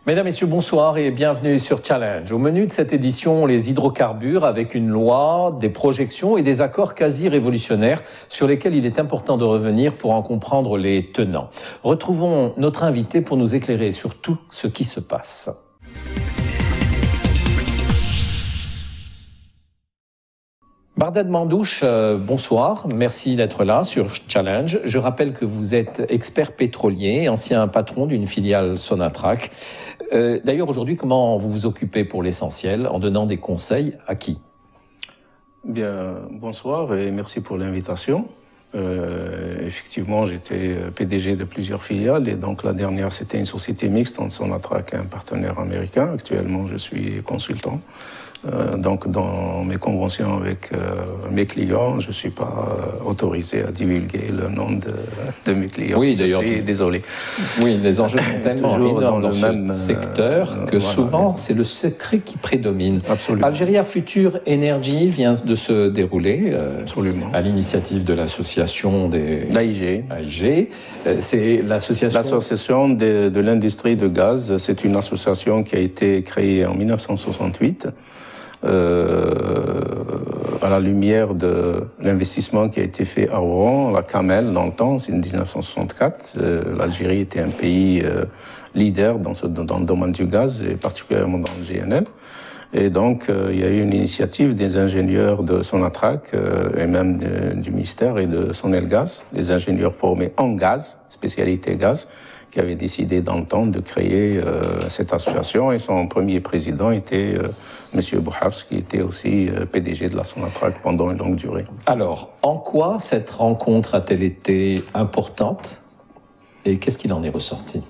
Mesdames, Messieurs, bonsoir et bienvenue sur Challenge. Au menu de cette édition, les hydrocarbures avec une loi, des projections et des accords quasi révolutionnaires sur lesquels il est important de revenir pour en comprendre les tenants. Retrouvons notre invité pour nous éclairer sur tout ce qui se passe. Bardad Mandouche, bonsoir, merci d'être là sur Challenge. Je rappelle que vous êtes expert pétrolier, ancien patron d'une filiale Sonatrach. D'ailleurs, aujourd'hui, comment vous vous occupez pour l'essentiel, en donnant des conseils à qui? Bien, bonsoir et merci pour l'invitation. Effectivement, j'étais PDG de plusieurs filiales et donc la dernière, c'était une société mixte entre Sonatrach et un partenaire américain. Actuellement, je suis consultant. Donc, dans mes conventions avec mes clients, je ne suis pas autorisé à divulguer le nom de mes clients. Oui, d'ailleurs. Je suis désolé. Oui, les enjeux sont tellement énormes dans ce secteur que voilà, souvent, c'est le secret qui prédomine. Absolument. Algeria Future Energy vient de se dérouler Absolument. À l'initiative de l'association des... L'AIG. C'est l'association... L'association de l'industrie de gaz, c'est une association qui a été créée en 1968. À la lumière de l'investissement qui a été fait à Oran, la Camel dans le temps, c'est en 1964. L'Algérie était un pays leader dans le domaine du gaz et particulièrement dans le GNL. Et donc, il y a eu une initiative des ingénieurs de Sonatrach et même du ministère et de Sonelgaz, des ingénieurs formés en gaz, spécialité gaz, qui avaient décidé dans le temps de créer cette association. Et son premier président était Monsieur Bouhafs, qui était aussi PDG de la Sonatrach pendant une longue durée. Alors, en quoi cette rencontre a-t-elle été importante et qu'est-ce qu'il en est ressorti?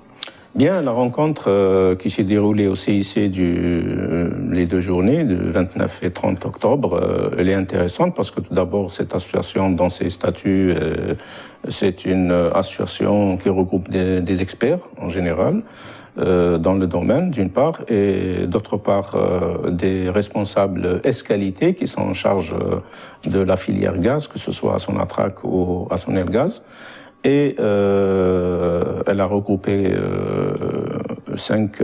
Bien, la rencontre qui s'est déroulée au CIC les 2 journées, du 29 et 30 octobre, elle est intéressante parce que tout d'abord, cette association, dans ses statuts, c'est une association qui regroupe des experts en général dans le domaine, d'une part, et d'autre part, des responsables S-qualité qui sont en charge de la filière gaz, que ce soit à Sonatrach ou à Sonelgaz. Et elle a regroupé 5,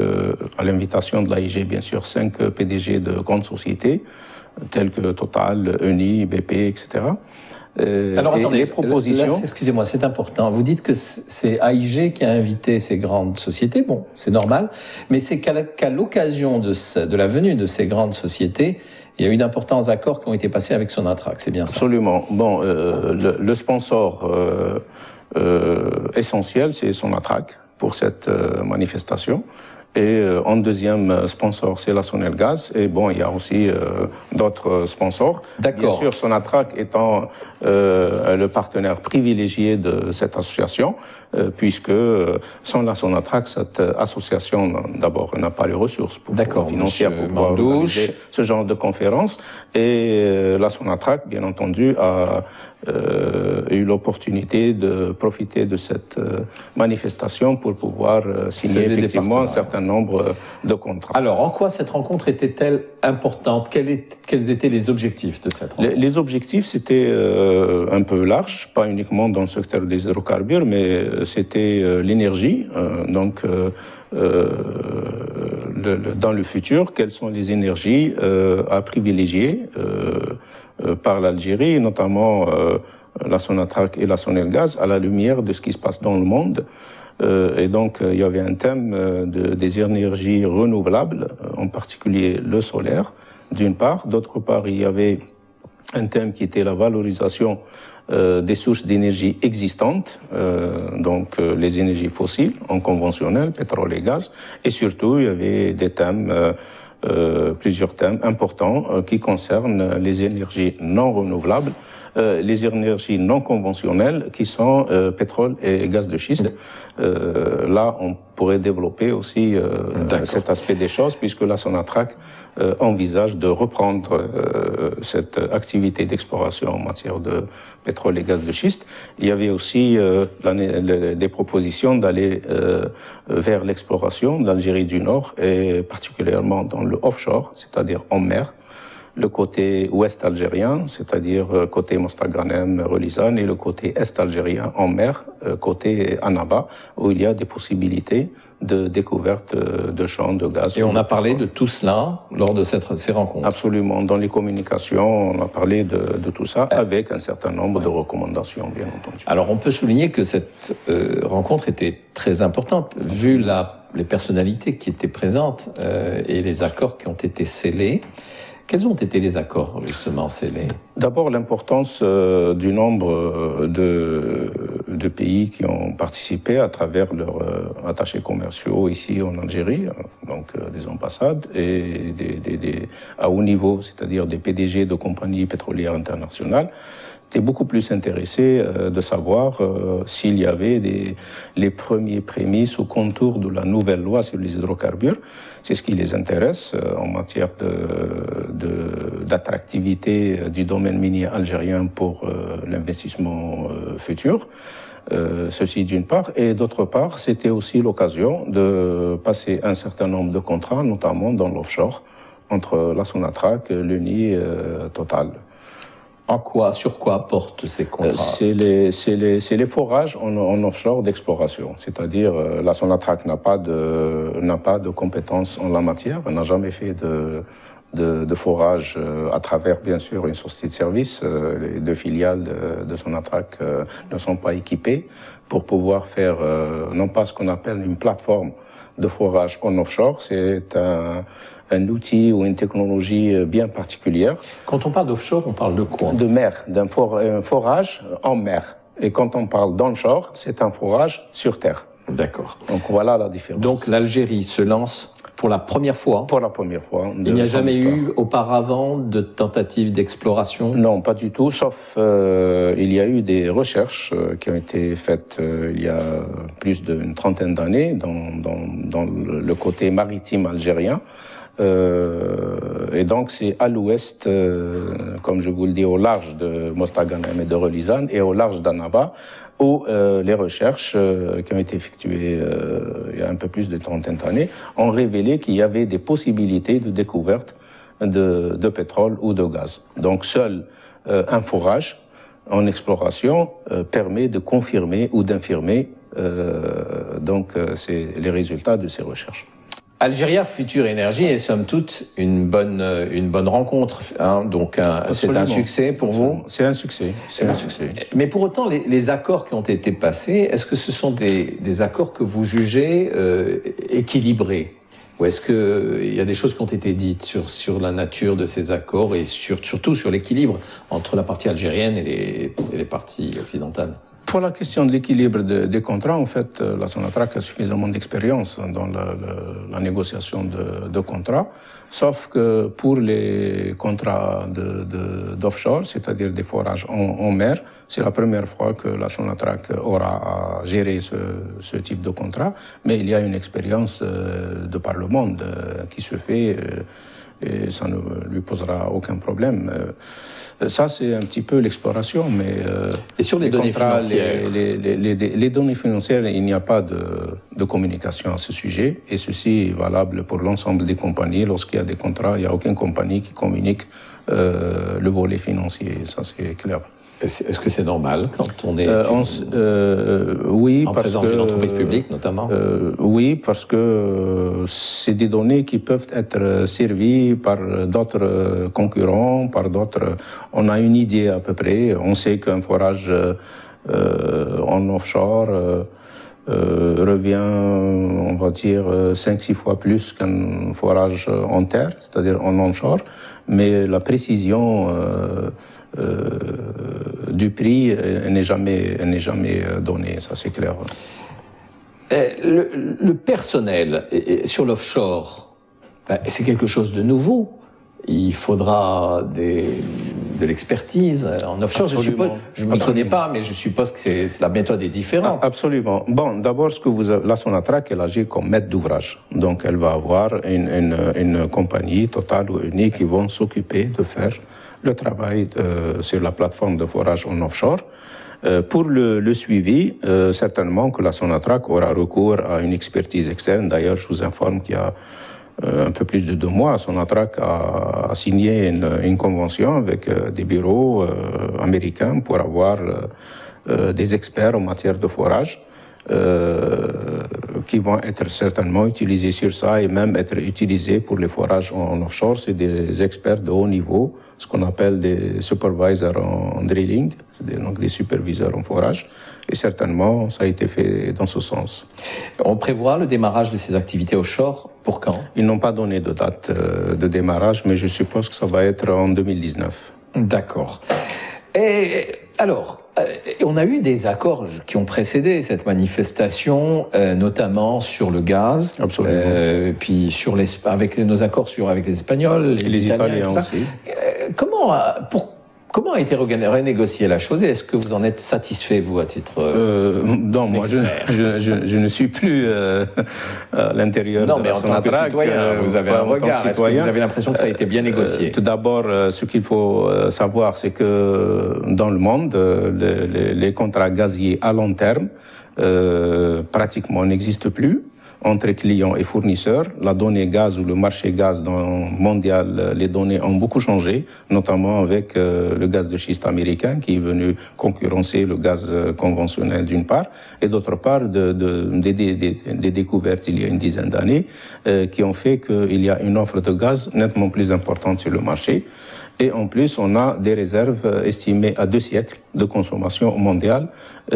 à l'invitation de l'AIG bien sûr, 5 PDG de grandes sociétés, telles que Total, Eni, BP, etc. Alors attendez, les propositions... excusez-moi, c'est important. Vous dites que c'est AIG qui a invité ces grandes sociétés. Bon, c'est normal, mais c'est qu'à l'occasion de la venue de ces grandes sociétés, il y a eu d'importants accords qui ont été passés avec Sonatrach, c'est bien ça? Absolument. Bon, le sponsor essentiel, c'est Sonatrach pour cette manifestation. Et en deuxième sponsor, c'est la Sonelgaz. Et bon, il y a aussi d'autres sponsors. Bien sûr, Sonatrach étant le partenaire privilégié de cette association, puisque sans la Sonatrach, cette association, d'abord, n'a pas les ressources financières pour pouvoir organiser ce genre de conférence. Et la Sonatrach, bien entendu, a eu l'opportunité de profiter de cette manifestation pour pouvoir signer effectivement un certain nombre de contrats. Alors, en quoi cette rencontre était-elle importante? Quels étaient les objectifs de cette rencontre? Les objectifs, c'était un peu large, pas uniquement dans le secteur des hydrocarbures, mais c'était l'énergie. Dans le futur, quelles sont les énergies à privilégier par l'Algérie, notamment la Sonatrach et la Sonelgaz, à la lumière de ce qui se passe dans le monde. Et donc, il y avait un thème des énergies renouvelables, en particulier le solaire, d'une part. D'autre part, il y avait un thème qui était la valorisation des sources d'énergie existantes, donc les énergies fossiles, en conventionnel, pétrole et gaz. Et surtout, il y avait des thèmes, plusieurs thèmes importants qui concernent les énergies non renouvelables, les énergies non conventionnelles qui sont pétrole et gaz de schiste. Là, on pourrait développer aussi cet aspect des choses, puisque la Sonatrach envisage de reprendre cette activité d'exploration en matière de pétrole et gaz de schiste. Il y avait aussi des propositions d'aller vers l'exploration de l'Algérie du Nord, et particulièrement dans le offshore, c'est-à-dire en mer. le côté ouest algérien, c'est-à-dire côté Mostaganem, Relizane, et le côté est algérien en mer, côté Annaba, où il y a des possibilités de découverte de champs de gaz. Et on a parlé de tout cela lors de ces rencontres. Absolument. Dans les communications, on a parlé de tout ça avec un certain nombre de recommandations, bien entendu. Alors, on peut souligner que cette rencontre était très importante, vu les personnalités qui étaient présentes et les accords qui ont été scellés. Quels ont été les accords, justement, scellés? D'abord, l'importance du nombre de pays qui ont participé à travers leurs attachés commerciaux ici en Algérie, donc des ambassades, et à haut niveau, c'est-à-dire des PDG de compagnies pétrolières internationales. J'étais beaucoup plus intéressé de savoir s'il y avait les premiers prémices ou contours de la nouvelle loi sur les hydrocarbures. C'est ce qui les intéresse en matière d'attractivité du domaine minier algérien pour l'investissement futur. Ceci d'une part, et d'autre part, c'était aussi l'occasion de passer un certain nombre de contrats, notamment dans l'offshore, entre la Sonatrach, l'UNI, Total. Sur quoi portent ces contrats? C'est les forages en offshore d'exploration. C'est-à-dire, la Sonatrach n'a pas de compétences en la matière. Elle n'a jamais fait de forage à travers, bien sûr, une société de service. Les deux filiales de Sonatrach ne sont pas équipées pour pouvoir faire, non pas ce qu'on appelle une plateforme de forage en offshore. C'est un outil ou une technologie bien particulière. Quand on parle d'offshore, on parle de quoi? De mer, d'un forage en mer. Et quand on parle d'onshore, c'est un forage sur terre. D'accord. Donc voilà la différence. Donc l'Algérie se lance pour la première fois? Pour la première fois. Il n'y a jamais eu auparavant de tentatives d'exploration? Non, pas du tout, sauf il y a eu des recherches qui ont été faites il y a plus d'une trentaine d'années dans le côté maritime algérien. Et donc c'est à l'ouest, comme je vous le dis, au large de Mostaganem et de Relizane et au large d'Annaba, où les recherches qui ont été effectuées il y a un peu plus de trentaine d'années ont révélé qu'il y avait des possibilités de découverte de pétrole ou de gaz. Donc seul un forage en exploration permet de confirmer ou d'infirmer c'est les résultats de ces recherches. Algéria Future Énergie est somme toute une bonne rencontre, hein, donc c'est un succès pour vous? C'est un succès, c'est un succès. Mais pour autant, les accords qui ont été passés, est-ce que ce sont des accords que vous jugez équilibrés? Ou est-ce qu'il y a des choses qui ont été dites sur la nature de ces accords et surtout sur l'équilibre entre la partie algérienne et les parties occidentales? Pour la question de l'équilibre des contrats, en fait, la Sonatrach a suffisamment d'expérience dans la négociation de contrats, sauf que pour les contrats d'offshore, c'est-à-dire des forages en mer, c'est la première fois que la Sonatrach aura à gérer ce type de contrat, mais il y a une expérience de par le monde qui se fait et ça ne lui posera aucun problème. Ça, c'est un petit peu l'exploration, mais et sur les données financières, les données financières, il n'y a pas de communication à ce sujet, et ceci est valable pour l'ensemble des compagnies. Lorsqu'il y a des contrats, il n'y a aucune compagnie qui communique le volet financier, ça c'est clair. Est-ce que c'est normal quand on est oui, en présence d'une entreprise publique, notamment? Oui, parce que c'est des données qui peuvent être servies par d'autres concurrents, par d'autres. On a une idée à peu près. On sait qu'un forage en offshore revient, on va dire, 5-6 fois plus qu'un forage en terre, c'est-à-dire en onshore. Mais la précision du prix n'est jamais donnée, ça c'est clair. Le personnel sur l'offshore, c'est quelque chose de nouveau. Il faudra de l'expertise en offshore. Absolument. Je ne m'y connais pas, mais je suppose que la méthode est différente. Absolument. Bon, d'abord, la Sonatrach, elle agit comme maître d'ouvrage. Donc, elle va avoir une compagnie Total ou Uni qui vont s'occuper de faire le travail sur la plateforme de forage en offshore. Pour le suivi, certainement que la Sonatrach aura recours à une expertise externe. D'ailleurs, je vous informe qu'il y a un peu plus de 2 mois, Sonatrach a signé une convention avec des bureaux américains pour avoir des experts en matière de forage qui vont être certainement utilisés sur ça et même être utilisés pour les forages en offshore. C'est des experts de haut niveau, ce qu'on appelle des supervisors en drilling, donc des superviseurs en forage. Et certainement, ça a été fait dans ce sens. On prévoit le démarrage de ces activités offshore pour quand? Ils n'ont pas donné de date de démarrage, mais je suppose que ça va être en 2019. D'accord. Et alors, on a eu des accords qui ont précédé cette manifestation, notamment sur le gaz. Absolument. Puis sur avec nos accords avec les Espagnols, les Italiens aussi. Comment a été renégociée la chose et est-ce que vous en êtes satisfait, vous, à titre non, moi, je ne suis plus à l'intérieur de la Sonatrach. Non, mais en tant que citoyen, vous avez un regard. Est-ce que vous avez l'impression que ça a été bien négocié? Tout d'abord, ce qu'il faut savoir, c'est que dans le monde, les contrats gaziers à long terme pratiquement n'existent plus entre clients et fournisseurs. La donnée gaz ou le marché gaz mondial, les données ont beaucoup changé, notamment avec le gaz de schiste américain qui est venu concurrencer le gaz conventionnel d'une part, et d'autre part des découvertes il y a une dizaine d'années qui ont fait qu'il y a une offre de gaz nettement plus importante sur le marché. Et en plus, on a des réserves estimées à 2 siècles de consommation mondiale.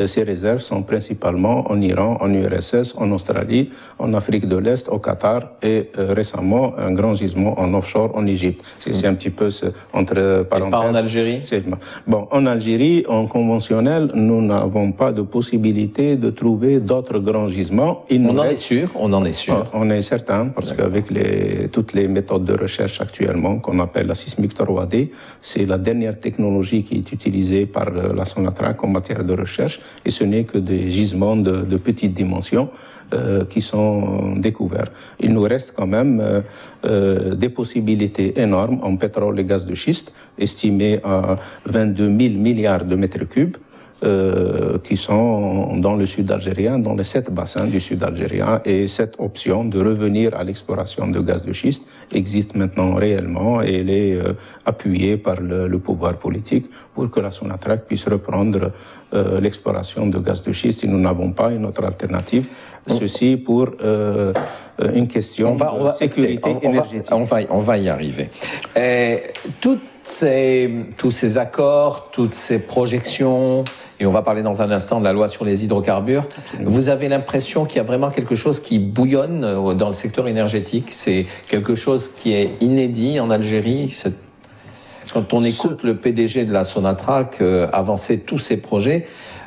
Ces réserves sont principalement en Iran, en URSS, en Australie, en Afrique de l'Est, au Qatar et récemment un grand gisement en offshore en Égypte. C'est un petit peu entre parenthèses. Et pas en Algérie? Bon, en Algérie, en conventionnel, nous n'avons pas de possibilité de trouver d'autres grands gisements. On en est sûr. On est certain, parce qu'avec toutes les méthodes de recherche actuellement, qu'on appelle la sismique 3D, c'est la dernière technologie qui est utilisée par la Sonatrach en matière de recherche, et ce n'est que des gisements de petites dimensions qui sont découverts. Il nous reste quand même des possibilités énormes en pétrole et gaz de schiste, estimées à 22 000 milliards de mètres cubes, qui sont dans le sud algérien, dans les 7 bassins du sud algérien, et cette option de revenir à l'exploration de gaz de schiste existe maintenant réellement et elle est appuyée par le pouvoir politique pour que la Sonatrach puisse reprendre l'exploration de gaz de schiste. Et nous n'avons pas une autre alternative, ceci pour une question de sécurité énergétique. On va y arriver. Tous ces accords, toutes ces projections, et on va parler dans un instant de la loi sur les hydrocarbures. Absolument. Vous avez l'impression qu'il y a vraiment quelque chose qui bouillonne dans le secteur énergétique? C'est quelque chose qui est inédit en Algérie? Quand on écoute le PDG de la Sonatrach avancer tous ces projets,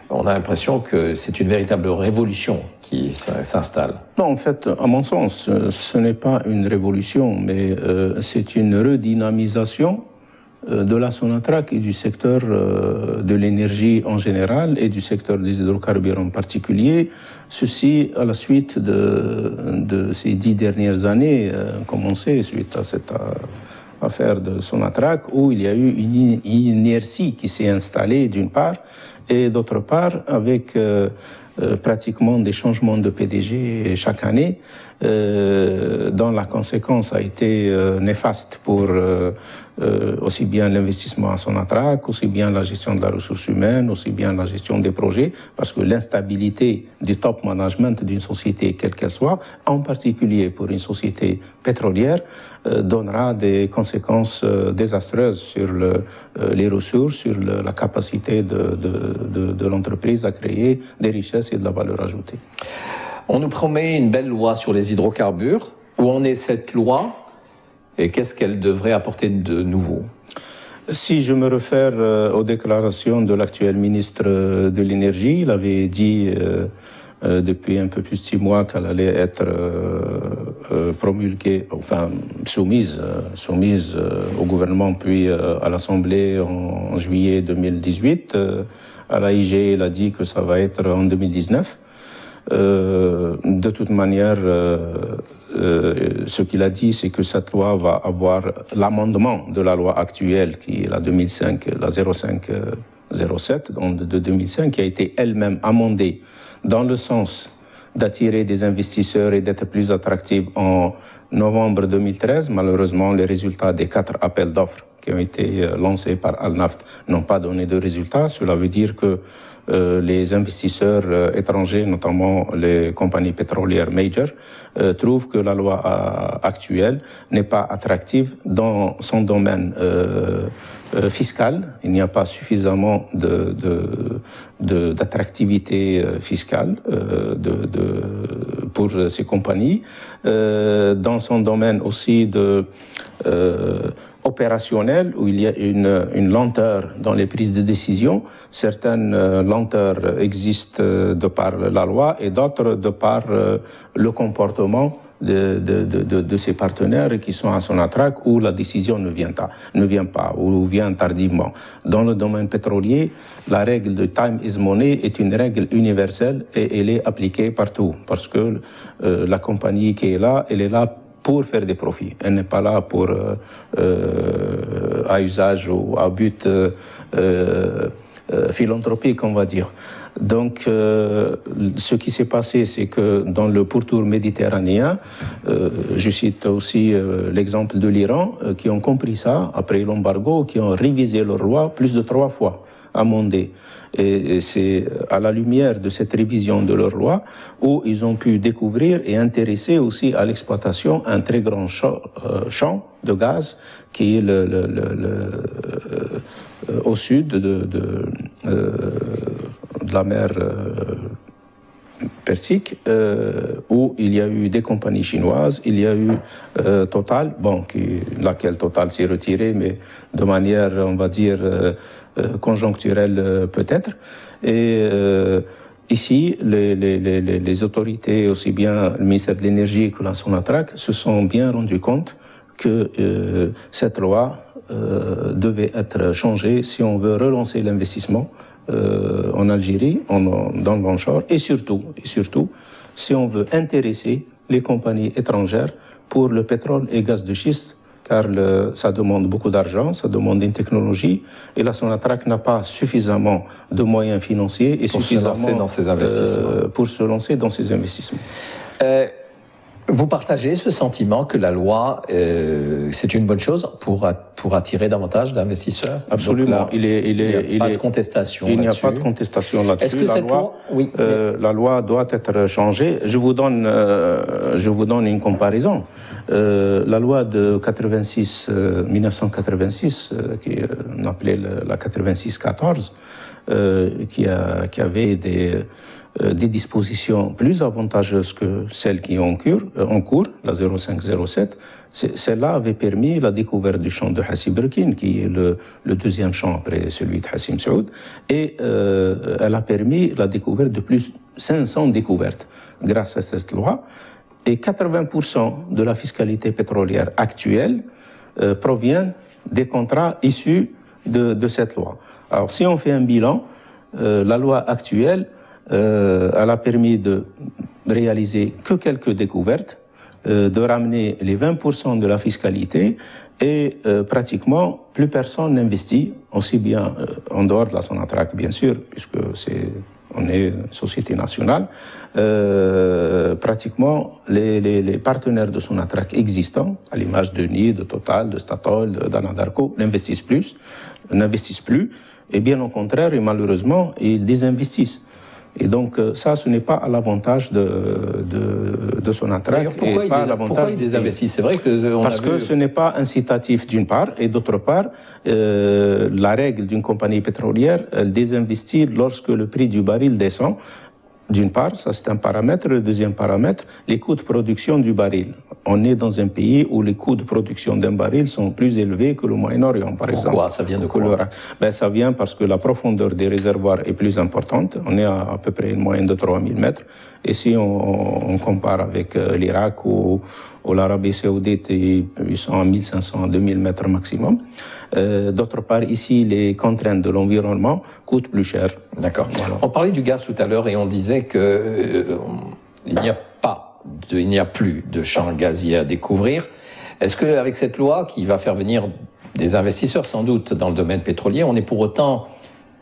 on a l'impression que c'est une véritable révolution qui s'installe. Non, en fait, à mon sens, ce n'est pas une révolution, mais c'est une redynamisation de la Sonatrach et du secteur de l'énergie en général et du secteur des hydrocarbures en particulier. Ceci à la suite de ces 10 dernières années, commencées suite à cette affaire de Sonatrach, où il y a eu une inertie qui s'est installée d'une part, et d'autre part avec pratiquement des changements de PDG chaque année, dont la conséquence a été néfaste pour aussi bien l'investissement à Sonatrach, aussi bien la gestion de la ressource humaine, aussi bien la gestion des projets, parce que l'instabilité du top management d'une société, quelle qu'elle soit, en particulier pour une société pétrolière, donnera des conséquences désastreuses sur les ressources, sur la capacité de l'entreprise à créer des richesses et de la valeur ajoutée. On nous promet une belle loi sur les hydrocarbures. Où en est cette loi et qu'est-ce qu'elle devrait apporter de nouveau? Si je me réfère aux déclarations de l'actuel ministre de l'Énergie, il avait dit depuis un peu plus de 6 mois qu'elle allait être promulguée, enfin soumise au gouvernement puis à l'Assemblée en juillet 2018. À l'AIG, il a dit que ça va être en 2019. De toute manière, ce qu'il a dit, c'est que cette loi va avoir l'amendement de la loi actuelle, qui est la 0507 de 2005, qui a été elle-même amendée dans le sens d'attirer des investisseurs et d'être plus attractive en novembre 2013. Malheureusement, les résultats des 4 appels d'offres qui ont été lancés par Al-Naft n'ont pas donné de résultats. Cela veut dire que les investisseurs étrangers, notamment les compagnies pétrolières major, trouvent que la loi actuelle n'est pas attractive dans son domaine fiscal. Il n'y a pas suffisamment d'attractivité fiscale pour ces compagnies. Dans son domaine aussi opérationnel, où il y a une lenteur dans les prises de décision. Certaines lenteurs existent de par la loi et d'autres de par le comportement de ses partenaires qui sont à Sonatrach, où la décision ne vient pas ou vient tardivement. Dans le domaine pétrolier, la règle de time is money est une règle universelle et elle est appliquée partout parce que la compagnie qui est là, elle est là pour faire des profits. Elle n'est pas là pour à usage ou à but philanthropique, on va dire. Donc, ce qui s'est passé, c'est que dans le pourtour méditerranéen, je cite aussi l'exemple de l'Iran, qui ont compris ça après l'embargo, qui ont révisé leur loi plus de 3 fois, amendé. Et c'est à la lumière de cette révision de leur loi où ils ont pu découvrir et intéresser aussi à l'exploitation un très grand champ de gaz qui est au sud de la mer Persique, où il y a eu des compagnies chinoises, il y a eu Total, laquelle Total s'est retirée, mais de manière, on va dire, conjoncturelle peut-être. Et ici, les autorités, aussi bien le ministère de l'Énergie que la Sonatrach, se sont bien rendus compte que cette loi devait être changée si on veut relancer l'investissement en Algérie, dans le onshore, et surtout, si on veut intéresser les compagnies étrangères pour le pétrole et gaz de schiste, car ça demande beaucoup d'argent, ça demande une technologie, et la Sonatrach n'a pas suffisamment de moyens financiers et pour se lancer dans ces investissements. Pour se lancer dans ces investissements. Vous partagez ce sentiment que la loi, c'est une bonne chose pour attirer davantage d'investisseurs? Absolument. Il n'y a pas de contestation là-dessus. Il n'y a pas de contestation là-dessus. Est-ce que cette loi, oui, la loi doit être changée. Je vous donne une comparaison. La loi de 1986, qui on appelait la 86-14, qui avait des dispositions plus avantageuses que celles qui ont en cours, la 0507. Celle-là avait permis la découverte du champ de Hassi Berkin, qui est le deuxième champ après celui de Hassim Saoud, et elle a permis la découverte de plus de 500 découvertes grâce à cette loi. Et 80% de la fiscalité pétrolière actuelle provient des contrats issus de cette loi. Alors, si on fait un bilan, la loi actuelle, elle a permis de réaliser que quelques découvertes, de ramener les 20% de la fiscalité et pratiquement plus personne n'investit, aussi bien en dehors de la Sonatrach bien sûr, puisque on est une société nationale. Pratiquement les partenaires de Sonatrach existants, à l'image de NI, de Total, de Statoil, d'Anadarko, n'investissent plus, et bien au contraire, et malheureusement, ils désinvestissent. Et donc ça, ce n'est pas à l'avantage de Sonatrach. Pourquoi ils désinvestissent? C'est vrai que parce que ce n'est pas incitatif d'une part, et d'autre part, la règle d'une compagnie pétrolière, elle désinvestit lorsque le prix du baril descend. D'une part, ça c'est un paramètre. Le deuxième paramètre, les coûts de production du baril. On est dans un pays où les coûts de production d'un baril sont plus élevés que le Moyen-Orient, par exemple. Pourquoi? Ça vient de quoi? Ça vient parce que la profondeur des réservoirs est plus importante. On est à peu près une moyenne de 3000 mètres. Et si on compare avec l'Irak ou l'Arabie Saoudite, ils sont à 1500 à 2000 mètres maximum. D'autre part, ici, les contraintes de l'environnement coûtent plus cher. D'accord. Voilà. On parlait du gaz tout à l'heure et on disait que il n'y a plus de champs gaziers à découvrir. Est-ce qu'avec cette loi qui va faire venir des investisseurs sans doute dans le domaine pétrolier, on est pour autant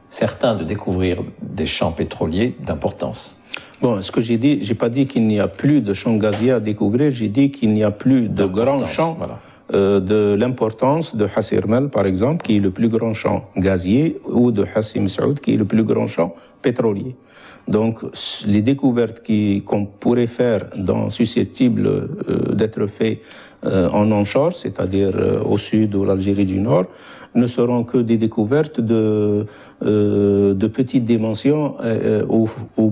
certain de découvrir des champs pétroliers d'importance? Bon, ce que j'ai dit, j'ai pas dit qu'il n'y a plus de champs gaziers à découvrir, j'ai dit qu'il n'y a plus de grands champs. Voilà. De l'importance de Hassi Rmel, par exemple, qui est le plus grand champ gazier, ou de Hassi Messaoud, qui est le plus grand champ pétrolier. Donc, les découvertes qu'on pourrait faire susceptibles d'être faites en onshore, c'est-à-dire au sud ou l'Algérie du Nord, ne seront que des découvertes de petites dimensions ou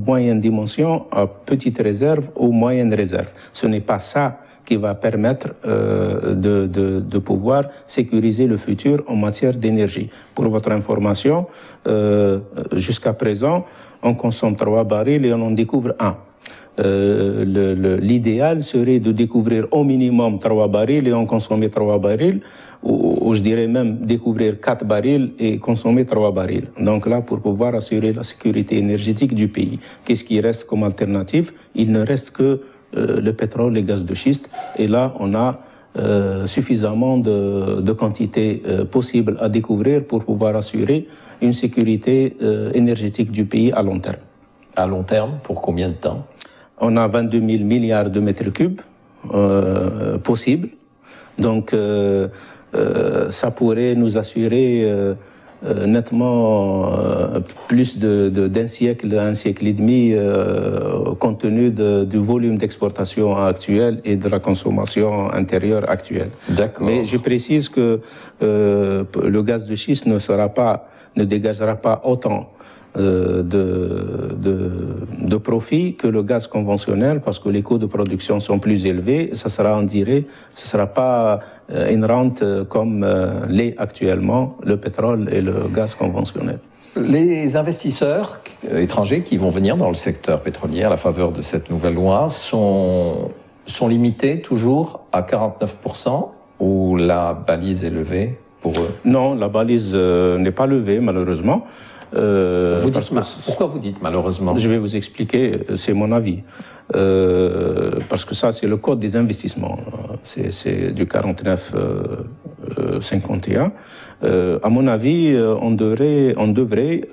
moyennes dimensions à petite réserve ou moyenne réserve. Ce n'est pas ça qui va permettre de pouvoir sécuriser le futur en matière d'énergie. Pour votre information, jusqu'à présent, on consomme 3 barils et on en découvre 1. L'idéal serait de découvrir au minimum 3 barils et en consommer 3 barils, ou je dirais même découvrir 4 barils et consommer 3 barils. Donc là, pour pouvoir assurer la sécurité énergétique du pays, qu'est-ce qui reste comme alternative? Il ne reste que le pétrole, les gaz de schiste, et là, on a suffisamment de quantités possibles à découvrir pour pouvoir assurer une sécurité énergétique du pays à long terme. À long terme, pour combien de temps? On a 22 000 milliards de mètres cubes possibles. Donc, ça pourrait nous assurer nettement plus d'un siècle, un siècle et demi, compte tenu du volume d'exportation actuel et de la consommation intérieure actuelle. D'accord. Mais je précise que le gaz de schiste ne dégagera pas autant de profit que le gaz conventionnel, parce que les coûts de production sont plus élevés. Ça sera, on dirait, ce ne sera pas une rente comme l'est actuellement le pétrole et le gaz conventionnel. Les investisseurs étrangers qui vont venir dans le secteur pétrolier à la faveur de cette nouvelle loi sont limités toujours à 49%, ou la balise est levée pour eux? Non, la balise n'est pas levée, malheureusement. Pourquoi vous dites malheureusement? Je vais vous expliquer, c'est mon avis. Parce que ça, c'est le code des investissements. C'est du 49-51. À mon avis, on devrait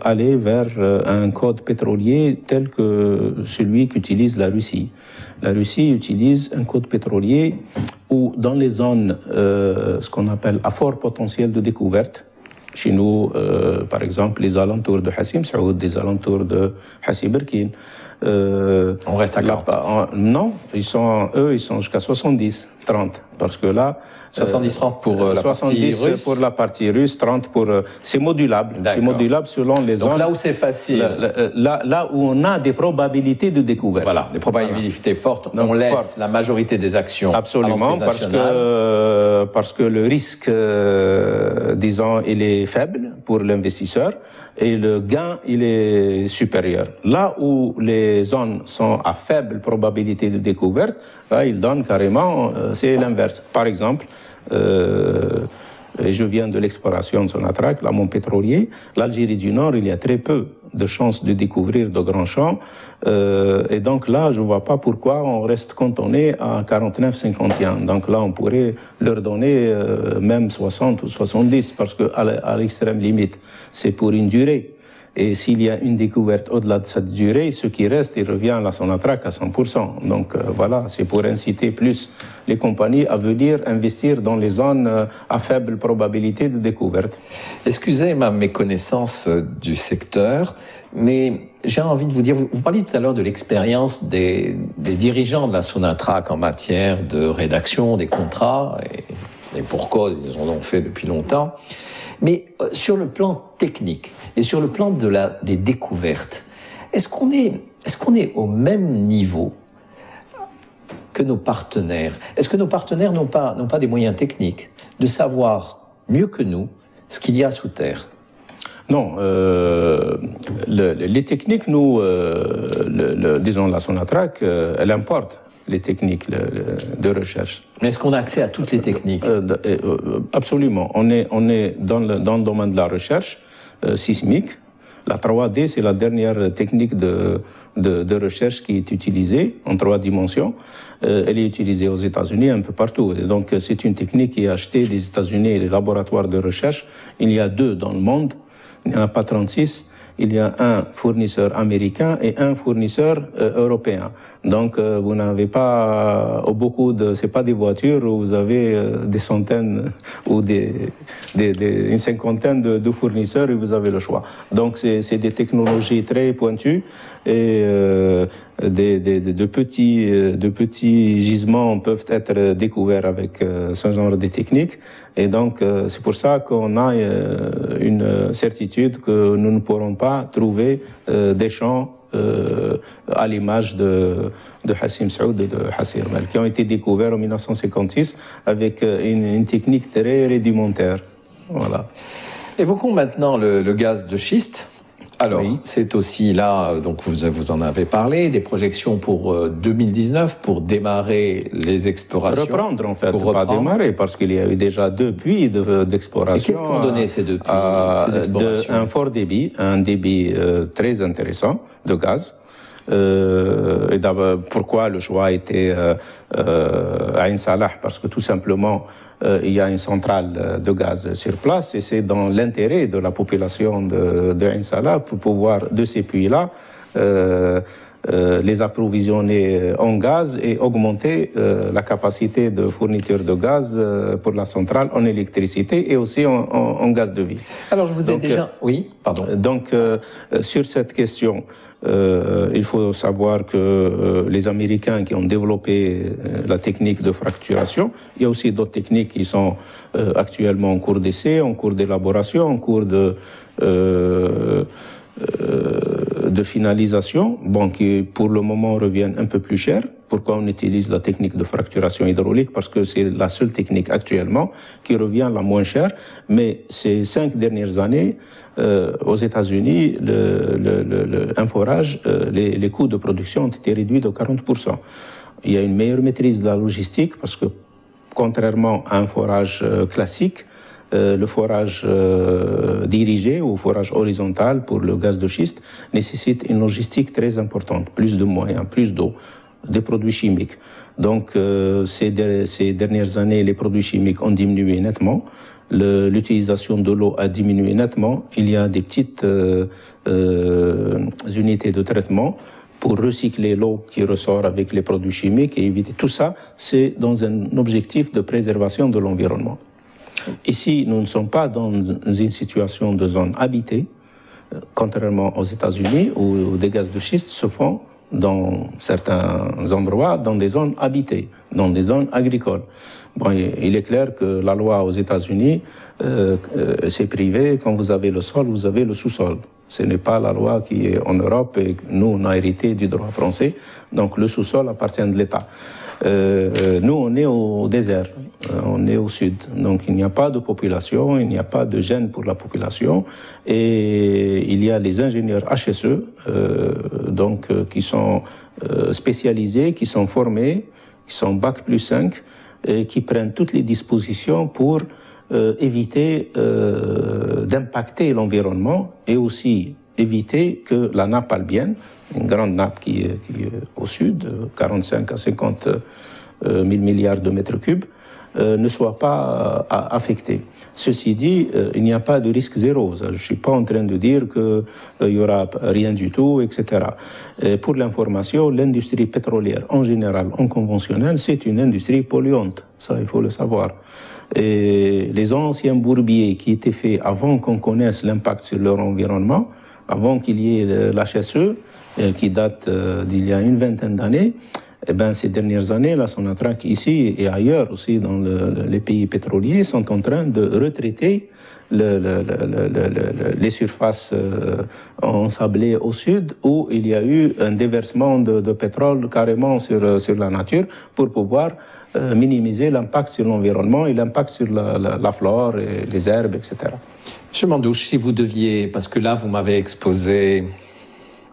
aller vers un code pétrolier tel que celui qu'utilise la Russie. La Russie utilise un code pétrolier où, dans les zones, ce qu'on appelle à fort potentiel de découverte, chez nous, par exemple, les alentours de Hassi Messaoud, les alentours de Hassi Berkine. On reste à 40. Non, ils sont jusqu'à 70, 30. Parce que là... 70-30 pour la partie russe. Pour la partie russe, 30 pour... c'est modulable. C'est modulable selon les zones. Donc là où c'est facile. Là où on a des probabilités de découverte. Voilà, des probabilités fortes. Donc, on laisse la majorité des actions. Absolument, parce que le risque, disons, il est faible pour l'investisseur et le gain, il est supérieur. Là où les zones sont à faible probabilité de découverte, là, ils donnent carrément, c'est l'inverse. Par exemple, je viens de l'exploration de Sonatrach, l'amont pétrolier. L'Algérie du Nord, il y a très peu de chances de découvrir de grands champs. Et donc là, je ne vois pas pourquoi on reste cantonné à 49-51. Donc là, on pourrait leur donner même 60 ou 70, parce qu'à l'extrême limite, c'est pour une durée. Et s'il y a une découverte au-delà de cette durée, ce qui reste, il revient à la Sonatrach à 100%. Donc voilà, c'est pour inciter plus les compagnies à venir investir dans les zones à faible probabilité de découverte. Excusez ma méconnaissance du secteur, mais j'ai envie de vous dire, vous parliez tout à l'heure de l'expérience des dirigeants de la Sonatrach en matière de rédaction des contrats, et pour cause, ils en ont fait depuis longtemps. Mais sur le plan technique et sur le plan des découvertes, est-ce qu'on est au même niveau que nos partenaires? Est-ce que nos partenaires n'ont pas des moyens techniques de savoir mieux que nous ce qu'il y a sous terre? Non, les techniques, nous, disons la Sonatrach, elle importe les techniques de recherche. Mais est-ce qu'on a accès à toutes les techniques? Absolument. On est dans le domaine de la recherche sismique. La 3D, c'est la dernière technique de recherche qui est utilisée en 3 dimensions. Elle est utilisée aux États-Unis, un peu partout. Et donc, c'est une technique qui est achetée des États-Unis et des laboratoires de recherche. Il y a 2 dans le monde. Il n'y en a pas 36. il y a un fournisseur américain et un fournisseur européen. Donc, vous n'avez pas c'est pas des voitures où vous avez des centaines ou une cinquantaine de fournisseurs et vous avez le choix. Donc, c'est des technologies très pointues et de petits gisements peuvent être découverts avec ce genre de techniques. Et donc, c'est pour ça qu'on a une certitude que nous ne pourrons pas trouver des champs à l'image de Hassim Saoud et de Hassir Mel, qui ont été découverts en 1956 avec une technique très rudimentaire. Voilà. Évoquons maintenant le gaz de schiste. Alors, oui. C'est aussi là, donc vous en avez parlé, des projections pour 2019 pour démarrer les explorations. Reprendre en fait, pas démarrer, parce qu'il y a eu déjà 2 puits d'exploration. Qu'est-ce qu'ont donné ces 2 puits, ces explorations? Un fort débit, un débit très intéressant de gaz. Et d'abord, pourquoi le choix a été à Ain Salah? Parce que tout simplement, il y a une centrale de gaz sur place et c'est dans l'intérêt de la population de Ain Salah pour pouvoir, de ces puits-là, les approvisionner en gaz et augmenter la capacité de fourniture de gaz pour la centrale en électricité et aussi en gaz de vie. Alors je vous ai déjà... Oui, pardon. Donc sur cette question, il faut savoir que les Américains qui ont développé la technique de fracturation, il y a aussi d'autres techniques qui sont actuellement en cours d'essai, en cours d'élaboration, en cours de finalisation, bon, qui pour le moment reviennent un peu plus cher. Pourquoi on utilise la technique de fracturation hydraulique? Parce que c'est la seule technique actuellement qui revient la moins chère. Mais ces 5 dernières années, aux États-Unis, un forage, les coûts de production ont été réduits de 40%. Il y a une meilleure maîtrise de la logistique parce que, contrairement à un forage classique, le forage dirigé ou forage horizontal pour le gaz de schiste nécessite une logistique très importante, plus de moyens, plus d'eau, des produits chimiques. Donc, ces dernières années, les produits chimiques ont diminué nettement. L'utilisation de l'eau a diminué nettement. Il y a des petites unités de traitement pour recycler l'eau qui ressort avec les produits chimiques et éviter tout ça. C'est dans un objectif de préservation de l'environnement. Ici, nous ne sommes pas dans une situation de zone habitée, contrairement aux États-Unis où des gaz de schiste se font dans certains endroits, dans des zones habitées, dans des zones agricoles. Bon, il est clair que la loi aux États-Unis, c'est privé. Quand vous avez le sol, vous avez le sous-sol. Ce n'est pas la loi qui est en Europe et nous, on a hérité du droit français. Donc, le sous-sol appartient de l'État. Nous, on est au désert, on est au sud. Donc, il n'y a pas de population, il n'y a pas de gêne pour la population. Et il y a les ingénieurs HSE, qui sont spécialisés, qui sont formés, qui sont Bac plus 5, et qui prennent toutes les dispositions pour éviter d'impacter l'environnement et aussi éviter que la nappe albienne, une grande nappe qui est au sud, 45 à 50 000 milliards de mètres cubes, ne soit pas affectée. Ceci dit, il n'y a pas de risque zéro. Je ne suis pas en train de dire qu'il n'y aura rien du tout, etc. Pour l'information, l'industrie pétrolière, en général, en conventionnel, c'est une industrie polluante. Ça, il faut le savoir. Et les anciens bourbiers qui étaient faits avant qu'on connaisse l'impact sur leur environnement, avant qu'il y ait l'HSE, qui date d'il y a une vingtaine d'années, eh ben, ces dernières années, la Sonatrach ici et ailleurs aussi dans les pays pétroliers sont en train de retraiter les surfaces ensablées au sud où il y a eu un déversement de pétrole carrément sur la nature pour pouvoir minimiser l'impact sur l'environnement et l'impact sur la flore et les herbes, etc. Monsieur Mandouche, si vous deviez, parce que là vous m'avez exposé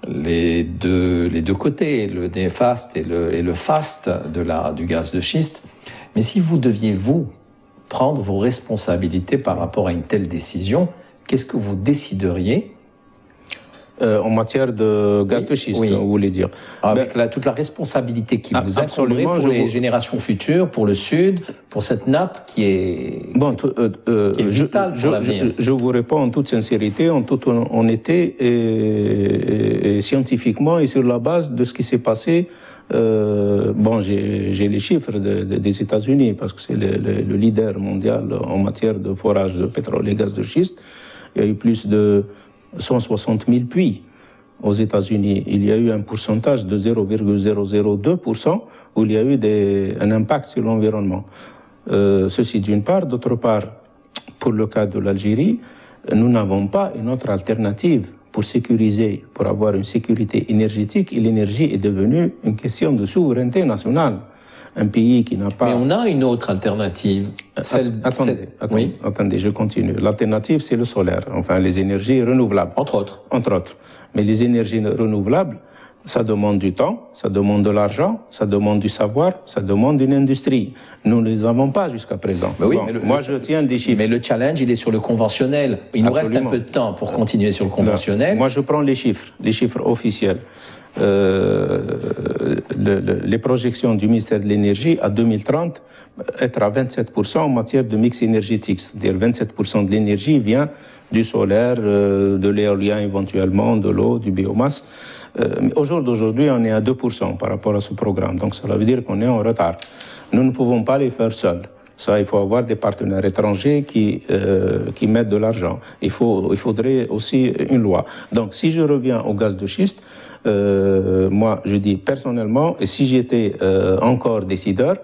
les deux côtés, le néfaste et le faste du gaz de schiste, mais si vous deviez, vous, prendre vos responsabilités par rapport à une telle décision, qu'est-ce que vous décideriez? En matière de gaz de schiste, vous voulez dire. Avec toute la responsabilité qui vous incomberait pour les générations futures, pour le Sud, pour cette nappe qui est, vitale pour l'avenir. Je vous réponds en toute sincérité, en toute honnêteté et scientifiquement et sur la base de ce qui s'est passé. J'ai les chiffres des États-Unis parce que c'est le leader mondial en matière de forage de pétrole et gaz de schiste. Il y a eu plus de 160 000 puits aux États-Unis. Il y a eu un pourcentage de 0,002% où il y a eu un impact sur l'environnement. Ceci d'une part. D'autre part, pour le cas de l'Algérie, nous n'avons pas une autre alternative pour sécuriser, pour avoir une sécurité énergétique. Et l'énergie est devenue une question de souveraineté nationale. Un pays qui n'a pas... Mais on a une autre alternative. Attendez, je continue. L'alternative, c'est le solaire, enfin les énergies renouvelables. Entre autres. Mais les énergies renouvelables, ça demande du temps, ça demande de l'argent, ça demande du savoir, ça demande une industrie. Nous ne les avons pas jusqu'à présent. Oui, moi, je tiens des chiffres. Mais le challenge, il est sur le conventionnel. Il nous reste un peu de temps pour continuer sur le conventionnel. Moi, je prends les chiffres officiels. Les projections du ministère de l'Énergie à 2030 être à 27% en matière de mix énergétique. C'est-à-dire 27% de l'énergie vient du solaire, de l'éolien éventuellement, de l'eau, du biomasse. Mais au jour d'aujourd'hui, on est à 2% par rapport à ce programme. Donc cela veut dire qu'on est en retard. Nous ne pouvons pas les faire seuls. Ça, il faut avoir des partenaires étrangers qui mettent de l'argent. Il faudrait aussi une loi. Donc, si je reviens au gaz de schiste, moi, je dis personnellement, et si j'étais encore décideur,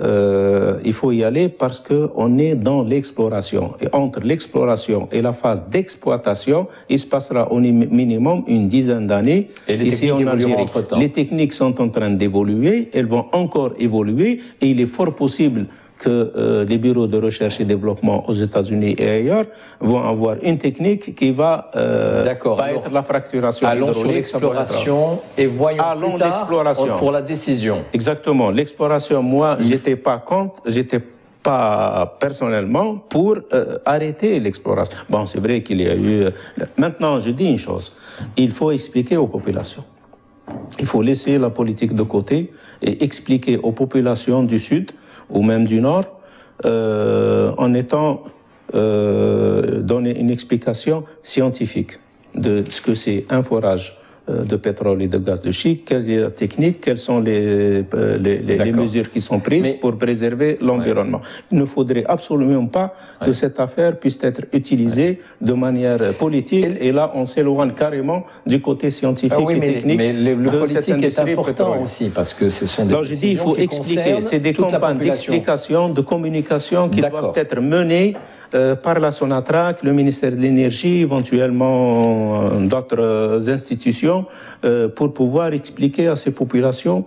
il faut y aller parce qu'on est dans l'exploration. Et entre l'exploration et la phase d'exploitation, il se passera au minimum une dizaine d'années ici en Algérie. Les techniques sont en train d'évoluer, elles vont encore évoluer, et il est fort possible que les bureaux de recherche et développement aux États-Unis et ailleurs vont avoir une technique qui va pas être la fracturation hydraulique. Allons sur l'exploration et voyons plus tard pour la décision. Exactement. L'exploration, moi, j'étais pas personnellement pour arrêter l'exploration. Bon, c'est vrai qu'il y a eu... Maintenant, je dis une chose. Il faut expliquer aux populations. Il faut laisser la politique de côté et expliquer aux populations du Sud ou même du Nord, en étant donner une explication scientifique de ce que c'est un forage de pétrole et de gaz de schiste, quelle est la technique, quelles sont les mesures qui sont prises pour préserver l'environnement. Il ne faudrait absolument pas que cette affaire puisse être utilisée de manière politique, et là on s'éloigne carrément du côté scientifique et technique. Mais le politique est important aussi, parce que ce sont des décisions. Je dis, il faut expliquer, c'est des campagnes d'explication, de communication qui doivent être menées par la Sonatrach, le ministère de l'Énergie, éventuellement d'autres institutions, pour pouvoir expliquer à ces populations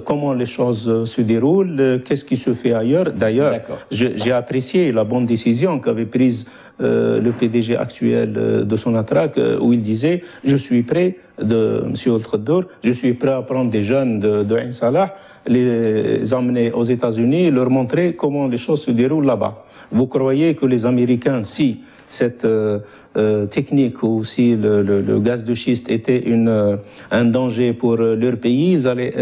comment les choses se déroulent, qu'est-ce qui se fait ailleurs. D'ailleurs, j'ai apprécié la bonne décision qu'avait prise le PDG actuel de Sonatrach, où il disait « Je suis prêt, M. Al-Khaddour, je suis prêt à prendre des jeunes de Ain Salah, les emmener aux États-Unis, leur montrer comment les choses se déroulent là-bas. » Vous croyez que les Américains, si cette technique ou si le gaz de schiste était un danger pour leur pays, ils allaient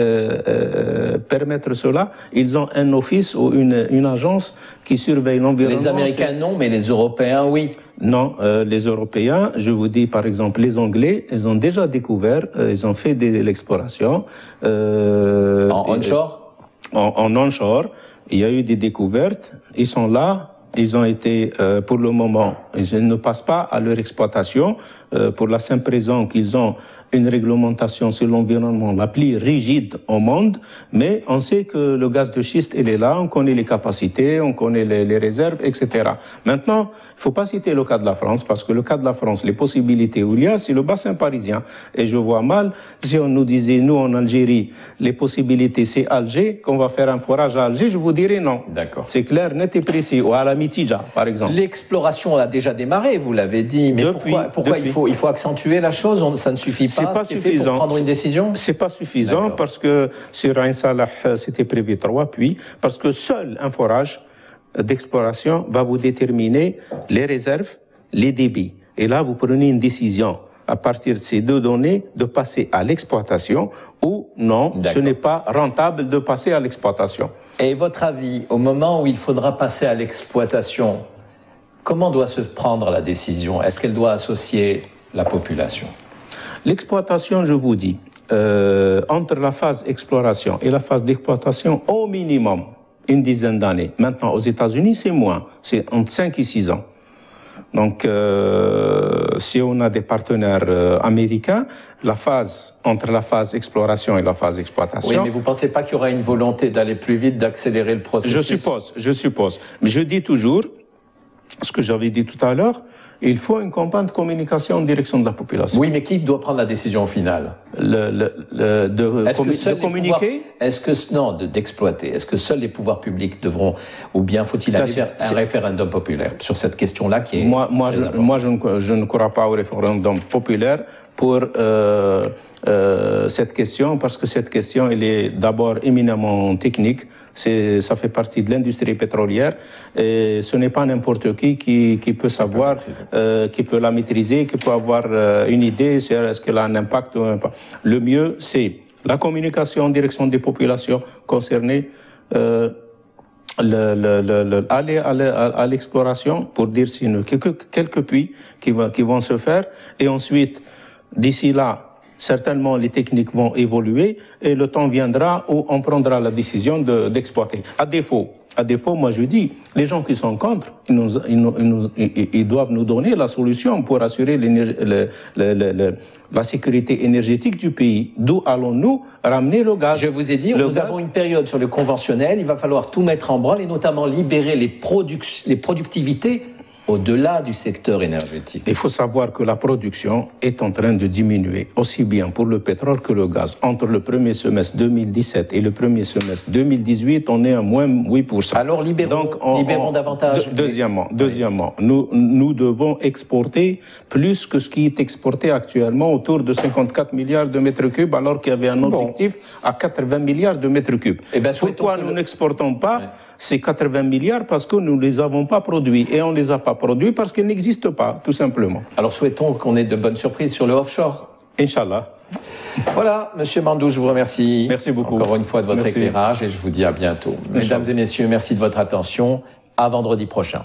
permettre cela? Ils ont un office ou une agence qui surveille l'environnement. Les Américains non, mais les Européens oui. Non, les Européens, je vous dis par exemple les Anglais, ils ont déjà découvert, ils ont fait de l'exploration. En onshore? En onshore, il y a eu des découvertes, ils sont là. Ils ont été, pour le moment, ils ne passent pas à leur exploitation pour la simple raison qu'ils ont une réglementation sur l'environnement la plus rigide au monde, mais on sait que le gaz de schiste, il est là, on connaît les capacités, on connaît les réserves, etc. Maintenant, il ne faut pas citer le cas de la France, parce que le cas de la France, les possibilités où il y a, c'est le bassin parisien. Et je vois mal, si on nous disait, nous, en Algérie, les possibilités, c'est Alger, qu'on va faire un forage à Alger, je vous dirais non. D'accord. C'est clair, net et précis. Ou à la Mitidja, par exemple. L'exploration a déjà démarré, vous l'avez dit, mais pourquoi il faut accentuer la chose? Ça ne suffit pas. C'est pas suffisant. Pour prendre une décision? C'est pas suffisant parce que sur Ain Salah, c'était prévu 3 puits, parce que seul un forage d'exploration va vous déterminer les réserves, les débits. Et là, vous prenez une décision à partir de ces deux données, de passer à l'exploitation ou non, ce n'est pas rentable de passer à l'exploitation. Et votre avis, au moment où il faudra passer à l'exploitation, comment doit se prendre la décision? Est-ce qu'elle doit associer la population? L'exploitation, je vous dis, entre la phase exploration et la phase d'exploitation, au minimum, une dizaine d'années. Maintenant, aux États-Unis, c'est moins. C'est entre 5 et 6 ans. Donc, si on a des partenaires américains, entre la phase exploration et la phase exploitation... Oui, mais vous ne pensez pas qu'il y aura une volonté d'aller plus vite, d'accélérer le processus? Je suppose. Mais je dis toujours, ce que j'avais dit tout à l'heure, il faut une campagne de communication en direction de la population. Oui, mais qui doit prendre la décision finale? De communiquer? D'exploiter. Est-ce que seuls les pouvoirs publics devront, ou bien faut-il aller vers un référendum populaire sur cette question-là qui est Moi, je ne crois pas au référendum populaire pour cette question, parce que cette question, elle est d'abord éminemment technique. Ça fait partie de l'industrie pétrolière et ce n'est pas n'importe qui peut savoir, qui peut la maîtriser, qui peut avoir une idée sur est-ce qu'elle a un impact ou pas. Le mieux, c'est la communication en direction des populations concernées, aller à l'exploration pour dire s'il quelques puits qui vont se faire, et ensuite, d'ici là, certainement les techniques vont évoluer et le temps viendra où on prendra la décision d'exploiter. À défaut, moi je dis, les gens qui sont contre, ils doivent nous donner la solution pour assurer la sécurité énergétique du pays. D'où allons-nous ramener le gaz? Je vous ai dit, nous avons une période sur le conventionnel, il va falloir tout mettre en branle et notamment libérer les productivités au-delà du secteur énergétique. Il faut savoir que la production est en train de diminuer, aussi bien pour le pétrole que le gaz. Entre le premier semestre 2017 et le premier semestre 2018, on est à moins 8%. Alors libérons davantage. Deuxièmement, nous devons exporter plus que ce qui est exporté actuellement, autour de 54 milliards de mètres cubes, alors qu'il y avait un objectif à 80 milliards de mètres cubes. Pourquoi nous n'exportons pas ces 80 milliards? Parce que nous ne les avons pas produits, et on ne les a pas produits parce qu'ils n'existent pas, tout simplement. Alors souhaitons qu'on ait de bonnes surprises sur le offshore. Inch'Allah. Voilà, Monsieur Mandou, je vous remercie. Merci beaucoup. Encore une fois de votre éclairage et je vous dis à bientôt. Mesdames et messieurs, merci de votre attention. À vendredi prochain.